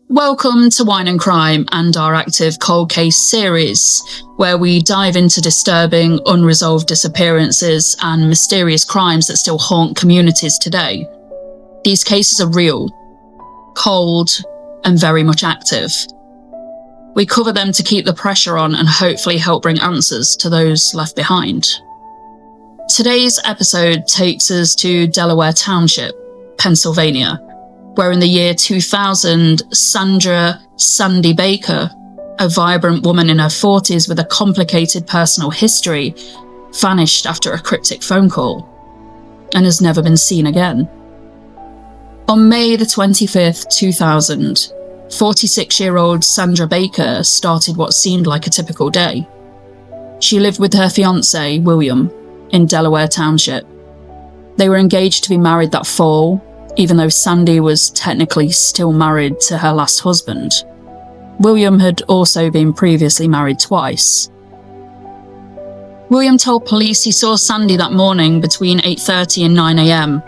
Welcome to Wine and Crime and our active cold case series, where we dive into disturbing, unresolved disappearances and mysterious crimes that still haunt communities today. These cases are real, cold, and very much active. We cover them to keep the pressure on and hopefully help bring answers to those left behind. Today's episode takes us to Delaware Township, Pennsylvania, where in the year 2000, Sandra "Sandy" Baker, a vibrant woman in her 40s with a complicated personal history, vanished after a cryptic phone call and has never been seen again. On May the 25th, 2000, 46-year-old Sandra Baker started what seemed like a typical day. She lived with her fiancé, William, in Delaware Township. They were engaged to be married that fall, even though Sandy was technically still married to her last husband. William had also been previously married twice. William told police he saw Sandy that morning between 8:30 and 9 a.m.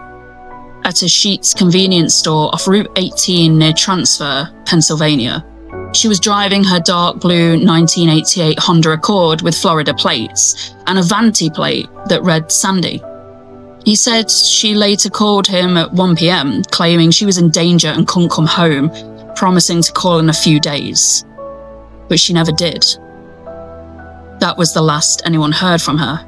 at a Sheetz convenience store off Route 18 near Transfer, Pennsylvania. She was driving her dark blue 1988 Honda Accord with Florida plates and a vanity plate that read Sandy. He said she later called him at 1 p.m, claiming she was in danger and couldn't come home, promising to call in a few days. But she never did. That was the last anyone heard from her.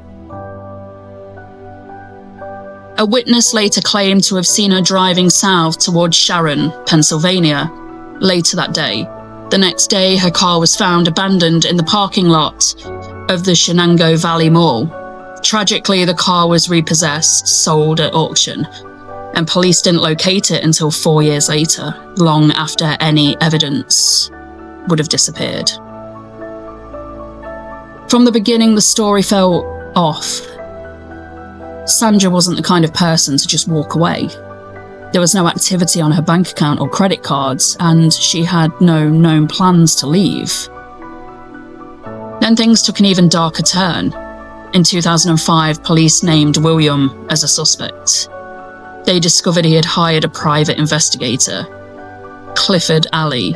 A witness later claimed to have seen her driving south towards Sharon, Pennsylvania, later that day. The next day, her car was found abandoned in the parking lot of the Shenango Valley Mall. Tragically, the car was repossessed, sold at auction, and police didn't locate it until 4 years later, long after any evidence would have disappeared. From the beginning, the story felt off. Sandra wasn't the kind of person to just walk away. There was no activity on her bank account or credit cards, and she had no known plans to leave. Then things took an even darker turn. In 2005, police named William as a suspect. They discovered he had hired a private investigator, Clifford Alley,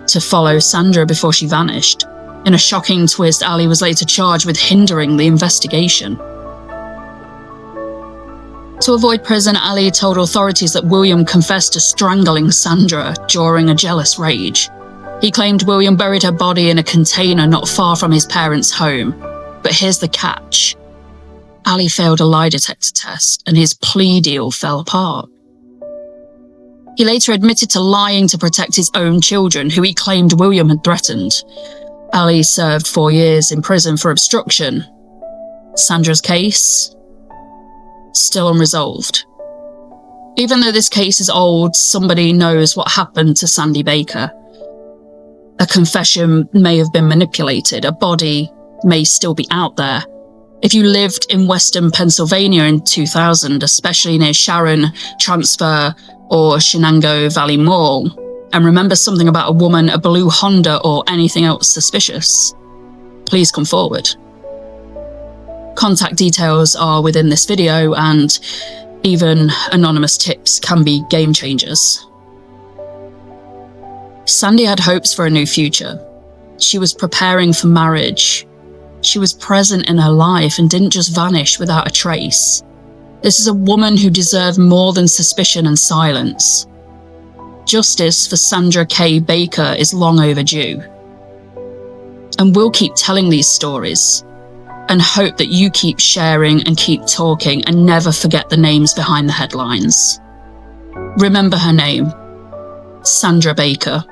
to follow Sandra before she vanished. In a shocking twist, Alley was later charged with hindering the investigation. To avoid prison, Alley told authorities that William confessed to strangling Sandra during a jealous rage. He claimed William buried her body in a container not far from his parents' home. But here's the catch. Alley failed a lie detector test and his plea deal fell apart. He later admitted to lying to protect his own children, who he claimed William had threatened. Alley served 4 years in prison for obstruction. Sandra's case? Still unresolved. Even though this case is old, somebody knows what happened to Sandy Baker. A confession may have been manipulated, a body may still be out there. If you lived in Western Pennsylvania in 2000, especially near Sharon, Transfer, or Shenango Valley Mall, and remember something about a woman, a blue Honda, or anything else suspicious, please come forward. Contact details are within this video, and even anonymous tips can be game changers. Sandy had hopes for a new future. She was preparing for marriage. She was present in her life and didn't just vanish without a trace. This is a woman who deserved more than suspicion and silence. Justice for Sandra Kay Baker is long overdue. And we'll keep telling these stories and hope that you keep sharing and keep talking and never forget the names behind the headlines. Remember her name, Sandra Baker.